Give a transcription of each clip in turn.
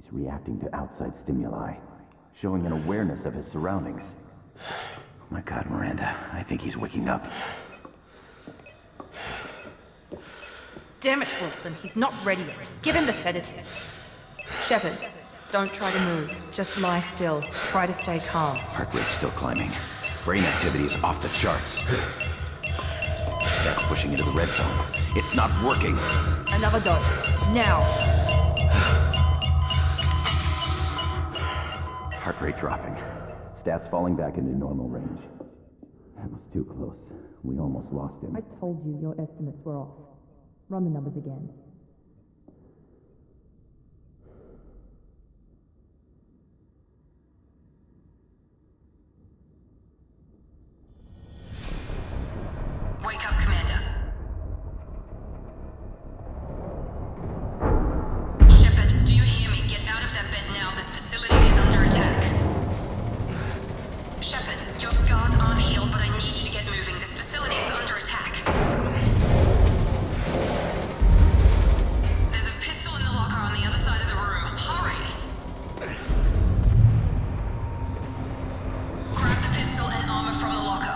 He's reacting to outside stimuli, showing an awareness of his surroundings. Oh my God, Miranda, I think he's waking up. Damn it, Wilson, he's not ready yet. Give him the sedative. Shepard, don't try to move. Just lie still. Try to stay calm. Heart rate's still climbing. Brain activity is off the charts. Stats pushing into the red zone. It's not working. Another dose. Now. Heart rate dropping. Stats falling back into normal range. That was too close. We almost lost him. I told you your estimates were off. Run the numbers again. Wake up, Commander. Shepard, do you hear me? Get out of that bed now. This facility is under attack. Shepard, your scars aren't healed, but I need you to get moving. This facility is under attack. There's a pistol in the locker on the other side of the room. Hurry! Grab the pistol and armor from the locker.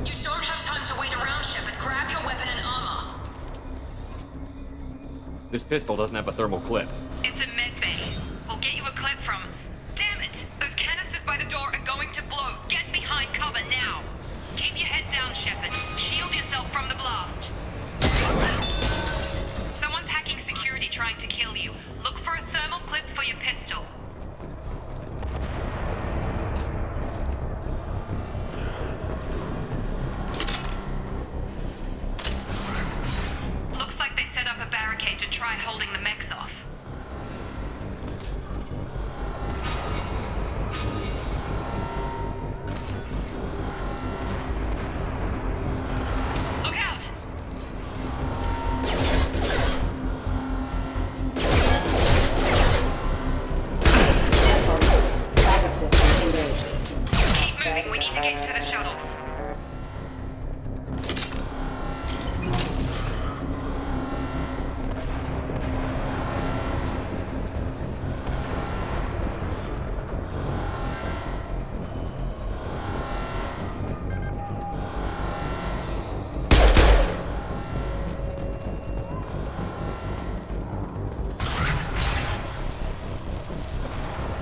You don't have time to wait around, Shepard. Grab your weapon and armor. This pistol doesn't have a thermal clip. It's a med bay. We'll get you a clip from... Damn it! Those canisters by the door are going to blow. Get behind cover now. Keep your head down, Shepard. Shield yourself from the blast. Someone's hacking security trying to kill you. Look for a thermal clip for your pistol. Looks like they set up a barricade to try holding the mechs off. Look out! Backup system engaged. Keep moving, we need to get to the shuttles.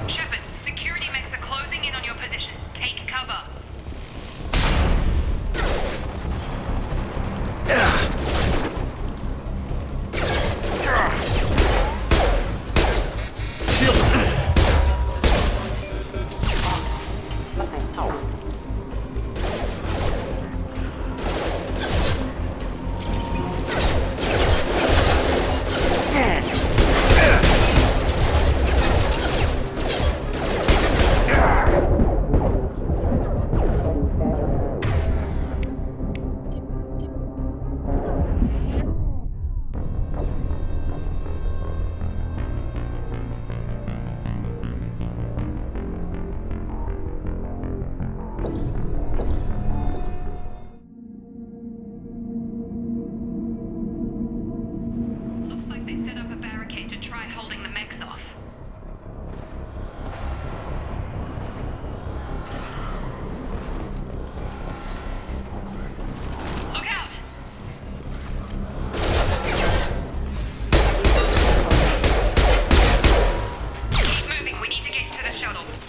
Shepard, security mechs are closing in on your position. Take cover. Looks like they set up a barricade to try holding the mechs off. Look out! Keep moving, we need to get to the shuttles.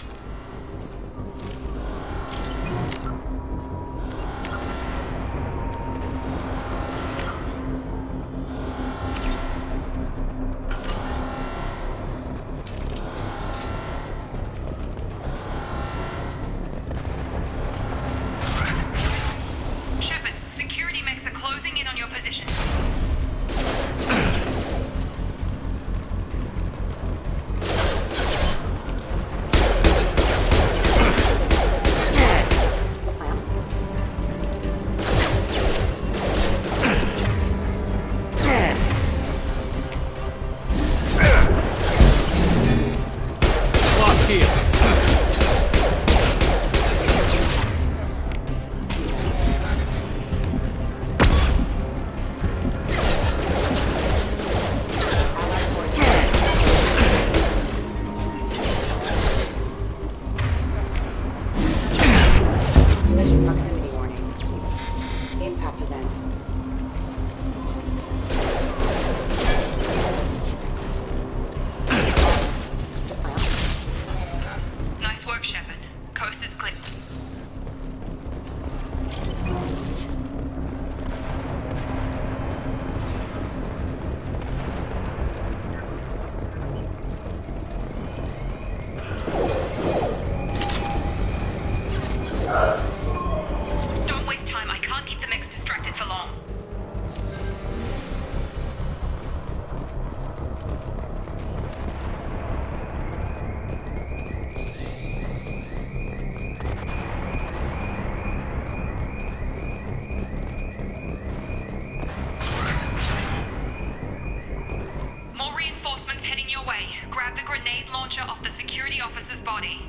grenade launcher off the security officer's body.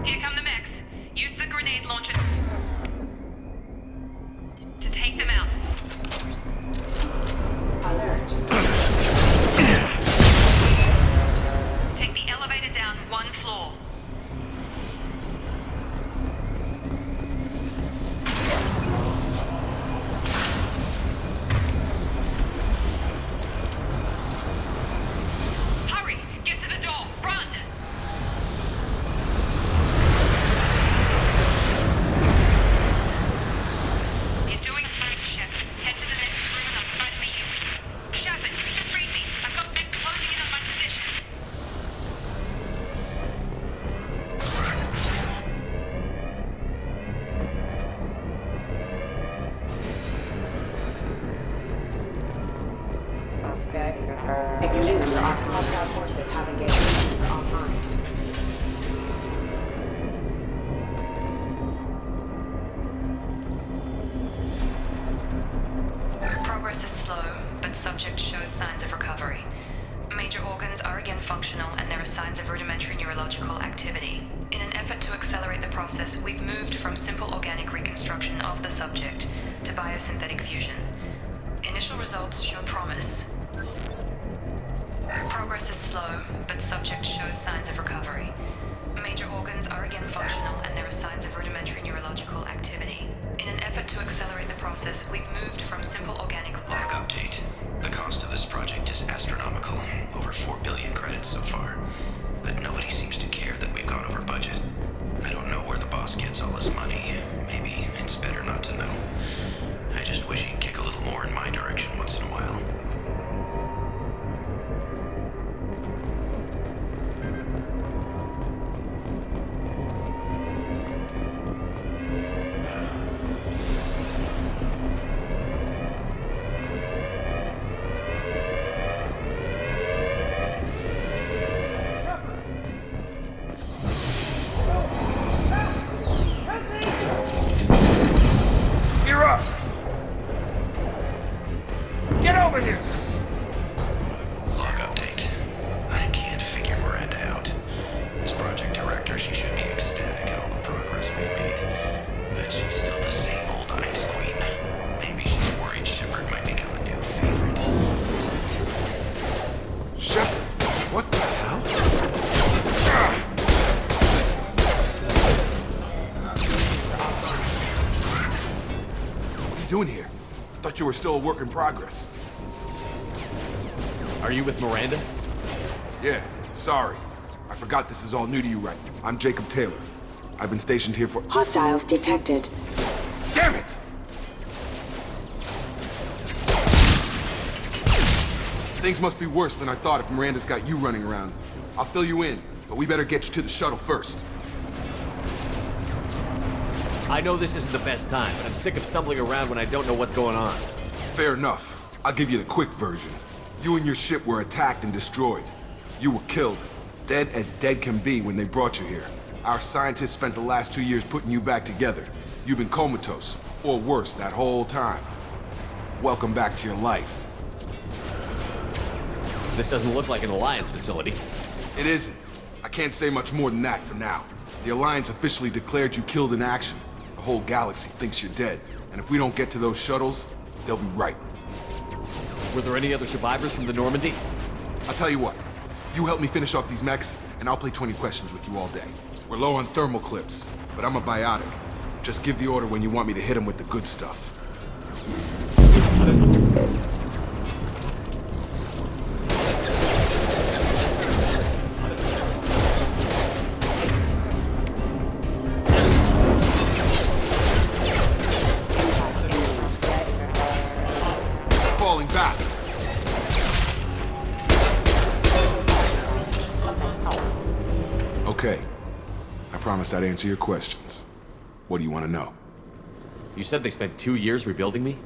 Here come the mechs. Use the grenade launcher to take them out. Alert. Take the elevator down one floor. Hurry! Get to the door! Run! You're doing great, Shep. Head to the next room and I'll try to meet you. Shepard, read me. I've got men closing in on my position. Excuse me, our hostile forces have engaged. Offline. Progress is slow, but subject shows signs of recovery. Major organs are again functional, and there are signs of rudimentary neurological activity. In an effort to accelerate the process, we've moved from simple organic reconstruction of the subject to biosynthetic fusion. Initial results show promise. Progress is slow, but subject shows signs of recovery. Major organs are again functional, and there are signs of rudimentary neurological activity. In an effort to accelerate the process, we've moved from simple organic... Log update. The cost of this project is astronomical. Over 4 billion credits so far. But nobody seems to care that we've gone over budget. I don't know where the boss gets all his money. Maybe it's better not to know. I just wish he'd kick a little more in my direction once in a while. You're up! Get over here! Log update. I can't figure Miranda out. As project director, she should be ecstatic at all the progress we've made. But she's still the same old Ice Queen. Maybe she's worried Shepard might become a new favorite. Shepard, what the hell? What are you doing here? Thought you were still a work in progress. Are you with Miranda? Yeah, sorry. I forgot this is all new to you, right? I'm Jacob Taylor. I've been stationed here for... Hostiles detected. Damn it! Things must be worse than I thought if Miranda's got you running around. I'll fill you in, but we better get you to the shuttle first. I know this isn't the best time, but I'm sick of stumbling around when I don't know what's going on. Fair enough. I'll give you the quick version. You and your ship were attacked and destroyed. You were killed. Dead as dead can be when they brought you here. Our scientists spent the last 2 years putting you back together. You've been comatose, or worse, that whole time. Welcome back to your life. This doesn't look like an Alliance facility. It isn't. I can't say much more than that for now. The Alliance officially declared you killed in action. The whole galaxy thinks you're dead. And if we don't get to those shuttles, they'll be right. Were there any other survivors from the Normandy? I'll tell you what. You help me finish off these mechs, and I'll play 20 questions with you all day. We're low on thermal clips, but I'm a biotic. Just give the order when you want me to hit them with the good stuff. Falling back. Okay. I promised I'd answer your questions. What do you want to know? You said they spent 2 years rebuilding me?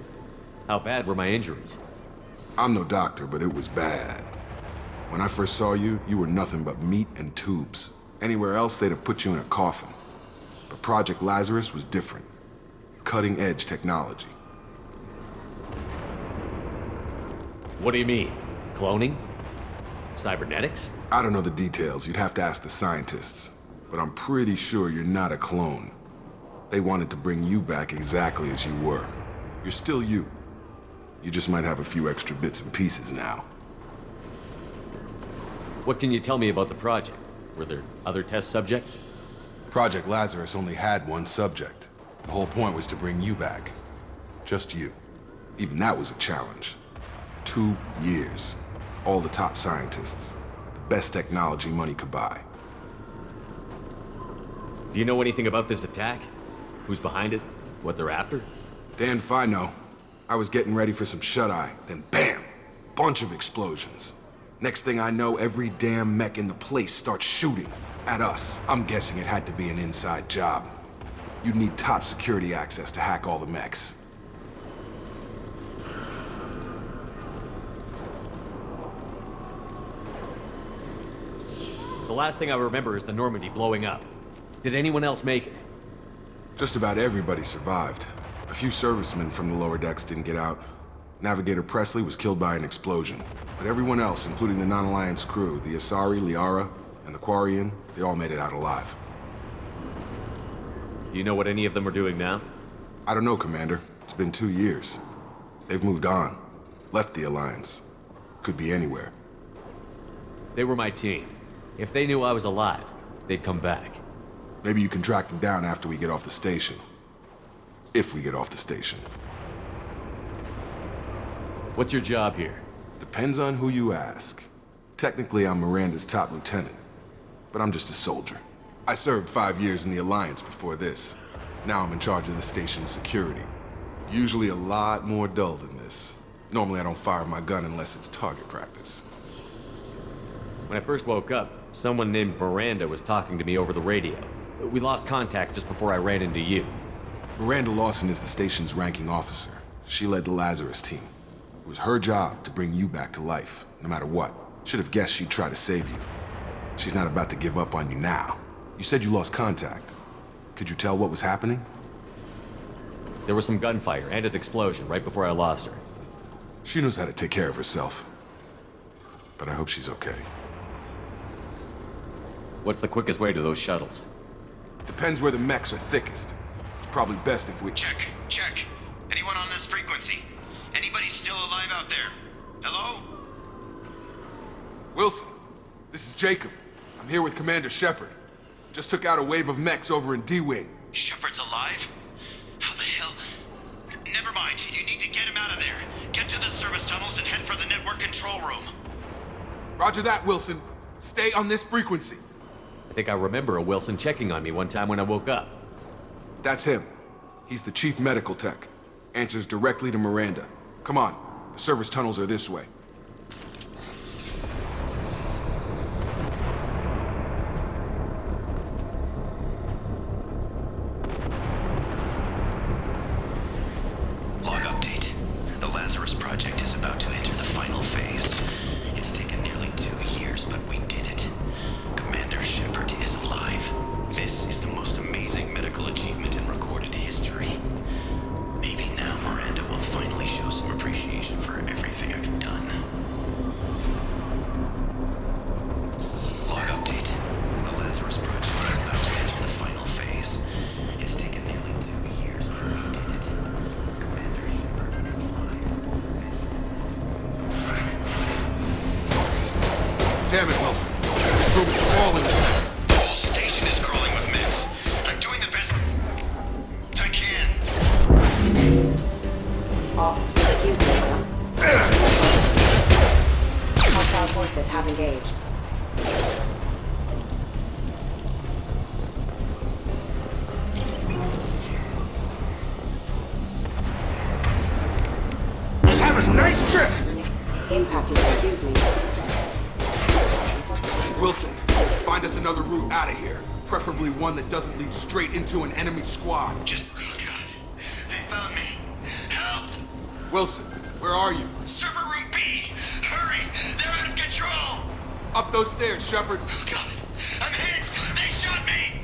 How bad were my injuries? I'm no doctor, but it was bad. When I first saw you, you were nothing but meat and tubes. Anywhere else, they'd have put you in a coffin. But Project Lazarus was different. Cutting-edge technology. What do you mean? Cloning? cybernetics? I don't know the details. You'd have to ask the scientists. But I'm pretty sure you're not a clone. They wanted to bring you back exactly as you were. You're still you. You just might have a few extra bits and pieces now. What can you tell me about the project? Were there other test subjects? Project Lazarus only had one subject. The whole point was to bring you back. Just you. Even that was a challenge. 2 years. All the top scientists. The best technology money could buy. Do you know anything about this attack? Who's behind it? What they're after? Damned if I know. I was getting ready for some shut-eye, then bam! Bunch of explosions. Next thing I know, every damn mech in the place starts shooting at us. I'm guessing it had to be an inside job. You'd need top security access to hack all the mechs. The last thing I remember is the Normandy blowing up. Did anyone else make it? Just about everybody survived. A few servicemen from the lower decks didn't get out. Navigator Presley was killed by an explosion. But everyone else, including the non-Alliance crew, the Asari, Liara, and the Quarian, they all made it out alive. Do you know what any of them are doing now? I don't know, Commander. It's been 2 years. They've moved on. Left the Alliance. Could be anywhere. They were my team. If they knew I was alive, they'd come back. Maybe you can track them down after we get off the station. If we get off the station. What's your job here? Depends on who you ask. Technically, I'm Miranda's top lieutenant. But I'm just a soldier. I served 5 years in the Alliance before this. Now I'm in charge of the station's security. Usually a lot more dull than this. Normally I don't fire my gun unless it's target practice. When I first woke up, someone named Miranda was talking to me over the radio. We lost contact just before I ran into you. Miranda Lawson is the station's ranking officer. She led the Lazarus team. It was her job to bring you back to life, no matter what. Should have guessed she'd try to save you. She's not about to give up on you now. You said you lost contact. Could you tell what was happening? There was some gunfire and an explosion right before I lost her. She knows how to take care of herself. But I hope she's okay. What's the quickest way to those shuttles? Depends where the mechs are thickest. It's probably best if we... Check. Anyone on this frequency? Anybody still alive out there? Hello? Wilson, this is Jacob. I'm here with Commander Shepard. Just took out a wave of mechs over in D-Wing. Shepard's alive? How the hell? Never mind. You need to get him out of there. Get to the service tunnels and head for the network control room. Roger that, Wilson. Stay on this frequency. I think I remember a Wilson checking on me one time when I woke up. That's him. He's the chief medical tech. Answers directly to Miranda. Come on. The service tunnels are this way. Log update. The Lazarus project is about to enter the final phase. It's taken nearly 2 years, but we did it. Commander Shepard is alive. This is the most amazing medical achievement in recorded history. Maybe now Miranda will finally show some appreciation for everything I've done. Log update. The Lazarus project is about to enter the final phase. It's taken nearly 2 years, but we did it. Commander Shepard is alive. Damn it, Wilson. This room is crawling with mechs. The whole station is crawling with mechs. I'm doing the best I can. Off. Excuse me. Hostile forces have engaged. Have a nice trip! Impacted. Excuse me. Wilson, find us another route out of here. Preferably one that doesn't lead straight into an enemy squad. Oh God. They found me. Help! Wilson, where are you? Server room B! Hurry! They're out of control! Up those stairs, Shepard. Oh God! I'm hit! They shot me!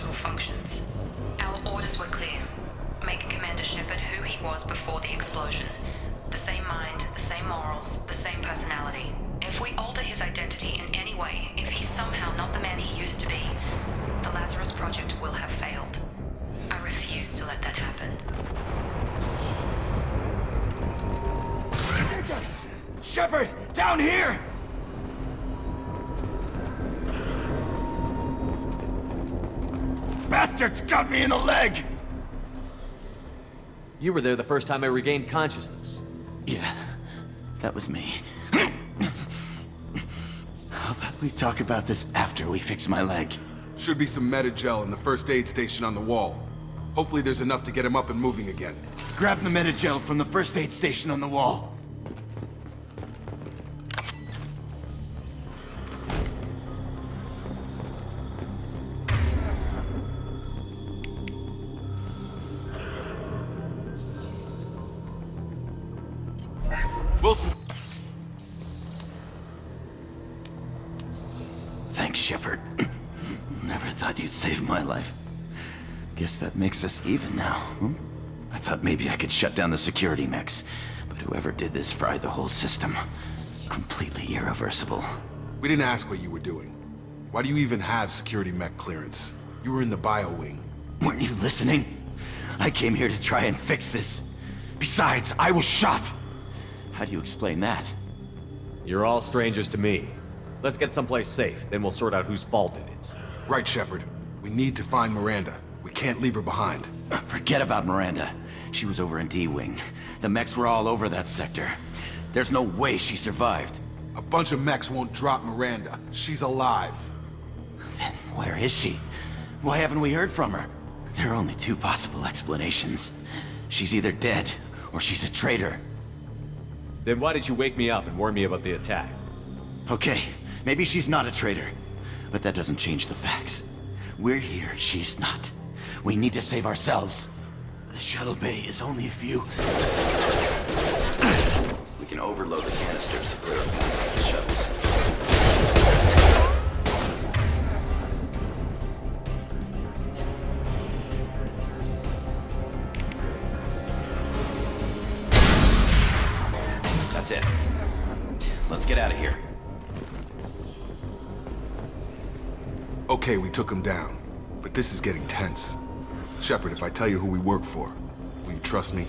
neurological functions. Our orders were clear. Make Commander Shepard who he was before the explosion. The same mind, the same morals, the same personality. If we alter his identity in any way, if he's somehow not the man he used to be, the Lazarus Project will have failed. I refuse to let that happen. Shepard, down here! Bastards got me in the leg! You were there the first time I regained consciousness. Yeah, that was me. How about we talk about this after we fix my leg? Should be some Metagel in the first aid station on the wall. Hopefully there's enough to get him up and moving again. Grab the Metagel from the first aid station on the wall. Wilson! Thanks, Shepard. Never thought you'd save my life. Guess that makes us even now, hmm? I thought maybe I could shut down the security mechs, but whoever did this fried the whole system. Completely irreversible. We didn't ask what you were doing. Why do you even have security mech clearance? You were in the bio wing. Weren't you listening? I came here to try and fix this. Besides, I was shot! How do you explain that? You're all strangers to me. Let's get someplace safe, then we'll sort out whose fault it is. Right, Shepard. We need to find Miranda. We can't leave her behind. Forget about Miranda. She was over in D-Wing. The mechs were all over that sector. There's no way she survived. A bunch of mechs won't drop Miranda. She's alive. Then where is she? Why haven't we heard from her? There are only two possible explanations. She's either dead, or she's a traitor. Then why did you wake me up and warn me about the attack? Okay, maybe she's not a traitor. But that doesn't change the facts. We're here, she's not. We need to save ourselves. The shuttle bay is only a few... We can overload the canisters to clear up the shuttles. That's it. Let's get out of here. Okay, we took him down. But this is getting tense. Shepard, if I tell you who we work for, will you trust me?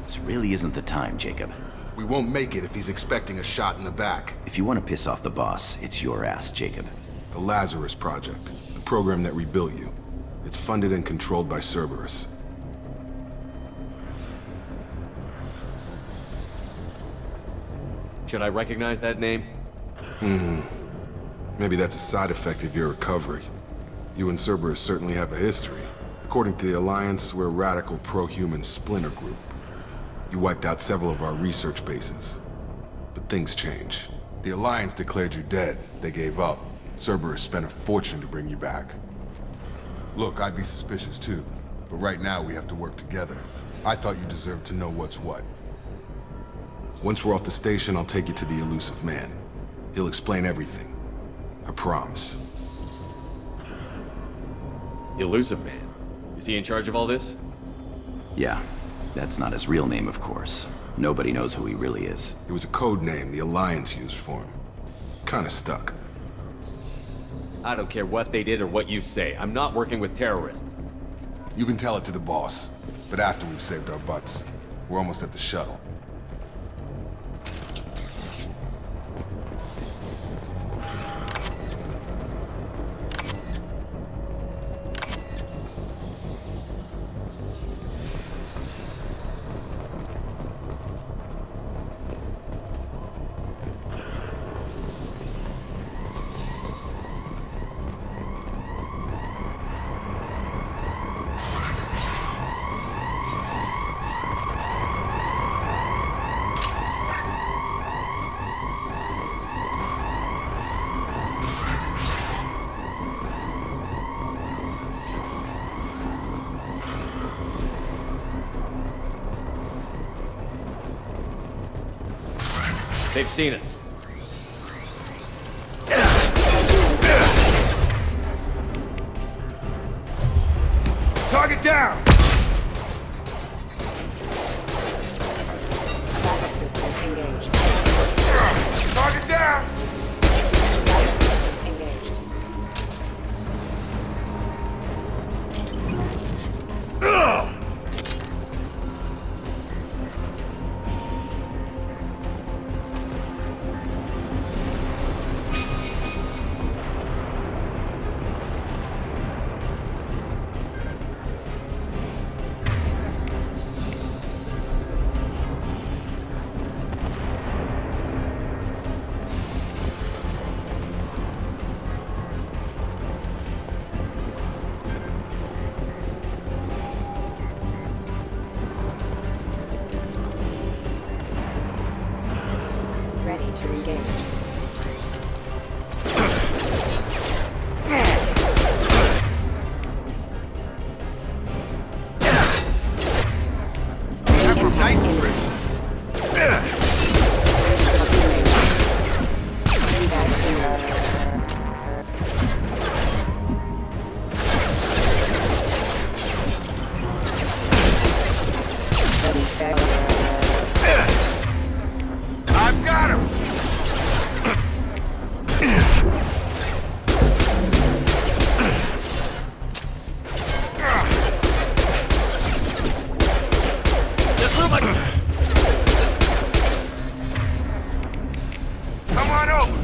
This really isn't the time, Jacob. We won't make it if he's expecting a shot in the back. If you want to piss off the boss, it's your ass, Jacob. The Lazarus Project, the program that rebuilt you. It's funded and controlled by Cerberus. Should I recognize that name? Maybe that's a side effect of your recovery. You and Cerberus certainly have a history. According to the Alliance, we're a radical pro-human splinter group. You wiped out several of our research bases. But things change. The Alliance declared you dead. They gave up. Cerberus spent a fortune to bring you back. Look, I'd be suspicious too. But right now we have to work together. I thought you deserved to know what's what. Once we're off the station, I'll take you to the Elusive Man. He'll explain everything. I promise. Elusive Man. Is he in charge of all this? Yeah, that's not his real name, of course. Nobody knows who he really is. It was a code name the Alliance used for him. Kinda stuck. I don't care what they did or what you say. I'm not working with terrorists. You can tell it to the boss, but after we've saved our butts. We're almost at the shuttle. They've seen us. Target down! Backup systems engaged. Target down! Backup systems engaged. Ready to engage. I've got him! Come on over!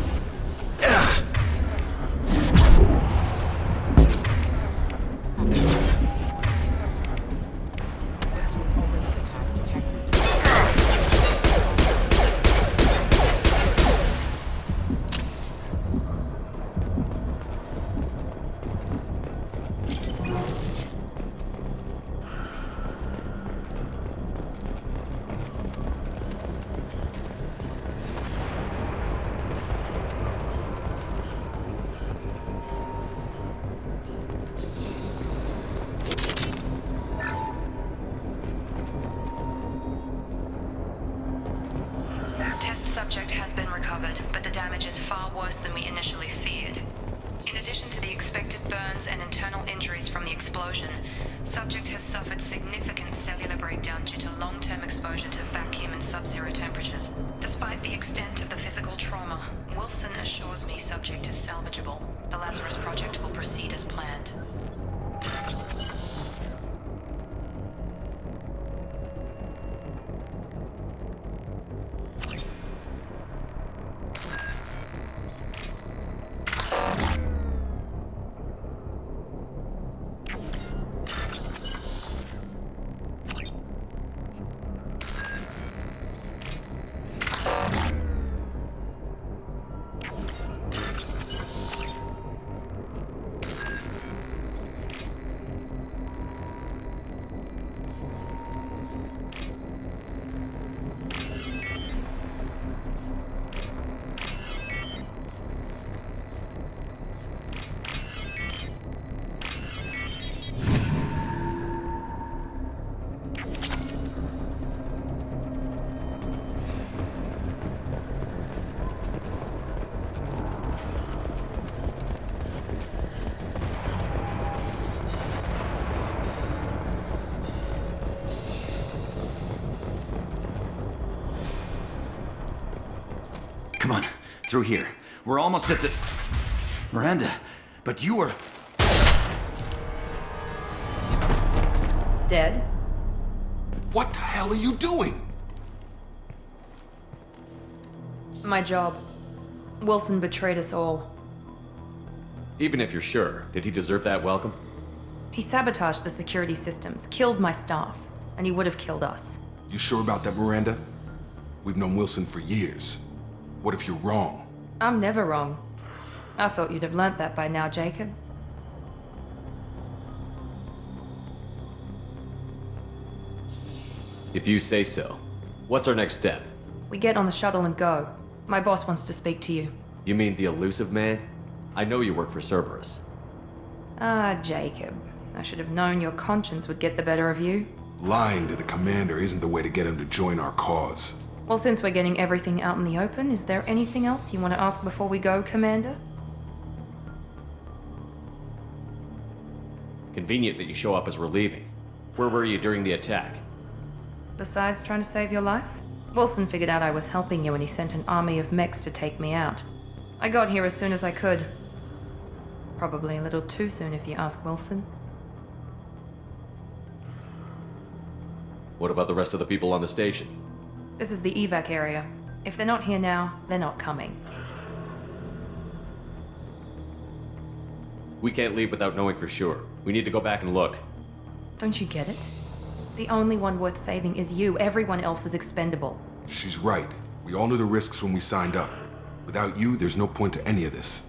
Test subject has been recovered, but the damage is far worse than we initially feared. In addition to the expected burns and internal injuries from the explosion, subject has suffered significant cellular breakdown due to long-term exposure to vacuum and sub-zero temperatures. Despite the extent of the physical trauma, Wilson assures me subject is salvageable. The Lazarus Project will proceed as planned. Come on, through here. We're almost at the... Miranda, but you were... Dead? What the hell are you doing? My job. Wilson betrayed us all. Even if you're sure, did he deserve that welcome? He sabotaged the security systems, killed my staff, and he would have killed us. You sure about that, Miranda? We've known Wilson for years. What if you're wrong? I'm never wrong. I thought you'd have learnt that by now, Jacob. If you say so. What's our next step? We get on the shuttle and go. My boss wants to speak to you. You mean the elusive man? I know you work for Cerberus. Ah, Jacob. I should have known your conscience would get the better of you. Lying to the commander isn't the way to get him to join our cause. Well, since we're getting everything out in the open, is there anything else you want to ask before we go, Commander? Convenient that you show up as we're leaving. Where were you during the attack? Besides trying to save your life, Wilson figured out I was helping you and he sent an army of mechs to take me out. I got here as soon as I could. Probably a little too soon if you ask Wilson. What about the rest of the people on the station? This is the evac area. If they're not here now, they're not coming. We can't leave without knowing for sure. We need to go back and look. Don't you get it? The only one worth saving is you. Everyone else is expendable. She's right. We all knew the risks when we signed up. Without you, there's no point to any of this.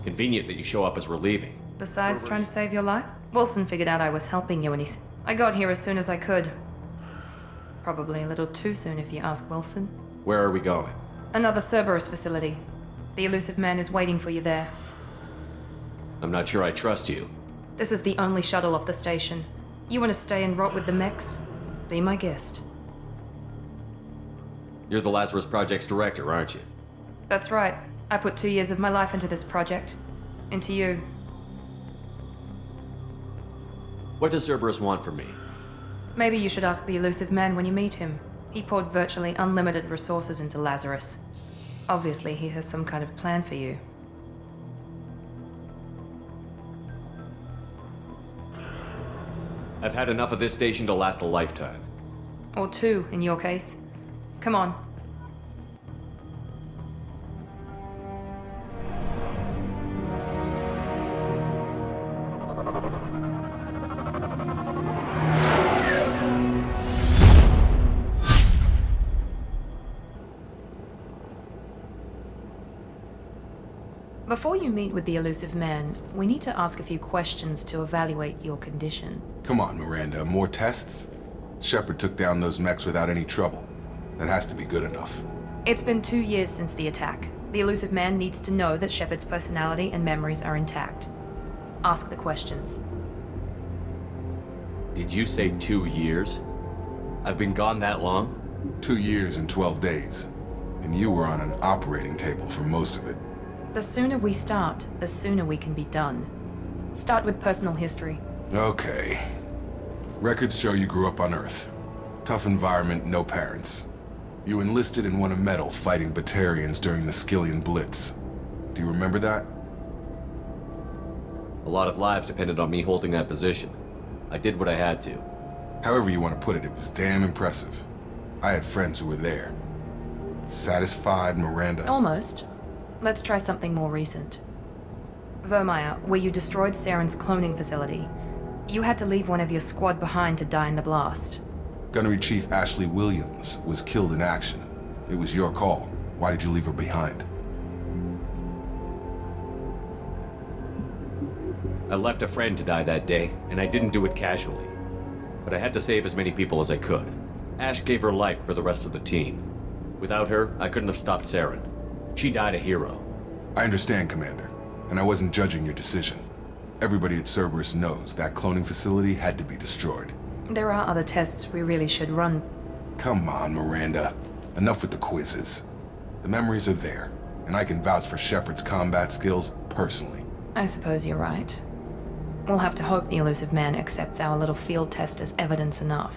Convenient that you show up as we're leaving. Besides trying to save your life, Wilson figured out I was helping you and I got here as soon as I could. Probably a little too soon if you ask Wilson. Where are we going? Another Cerberus facility. The elusive man is waiting for you there. I'm not sure I trust you. This is the only shuttle off the station. You want to stay and rot with the mechs? Be my guest. You're the Lazarus Project's director, aren't you? That's right. I put 2 years of my life into this project. Into you. What does Cerberus want from me? Maybe you should ask the elusive man when you meet him. He poured virtually unlimited resources into Lazarus. Obviously, he has some kind of plan for you. I've had enough of this station to last a lifetime. Or 2, in your case. Come on. Before you meet with the elusive man, we need to ask a few questions to evaluate your condition. Come on, Miranda, more tests? Shepard took down those mechs without any trouble. That has to be good enough. It's been 2 years since the attack. The elusive man needs to know that Shepard's personality and memories are intact. Ask the questions. Did you say 2 years? I've been gone that long? 2 years and 12 days. And you were on an operating table for most of it. The sooner we start, the sooner we can be done. Start with personal history. Okay. Records show you grew up on Earth. Tough environment, no parents. You enlisted and won a medal fighting Batarians during the Skillian Blitz. Do you remember that? A lot of lives depended on me holding that position. I did what I had to. However you want to put it, it was damn impressive. I had friends who were there. Satisfied, Miranda? Almost. Let's try something more recent. Vermeer, where you destroyed Saren's cloning facility. You had to leave one of your squad behind to die in the blast. Gunnery Chief Ashley Williams was killed in action. It was your call. Why did you leave her behind? I left a friend to die that day, and I didn't do it casually. But I had to save as many people as I could. Ash gave her life for the rest of the team. Without her, I couldn't have stopped Saren. She died a hero. I understand, Commander, and I wasn't judging your decision. Everybody at Cerberus knows that cloning facility had to be destroyed. There are other tests we really should run. Come on, Miranda. Enough with the quizzes. The memories are there, and I can vouch for Shepard's combat skills personally. I suppose you're right. We'll have to hope the elusive man accepts our little field test as evidence enough.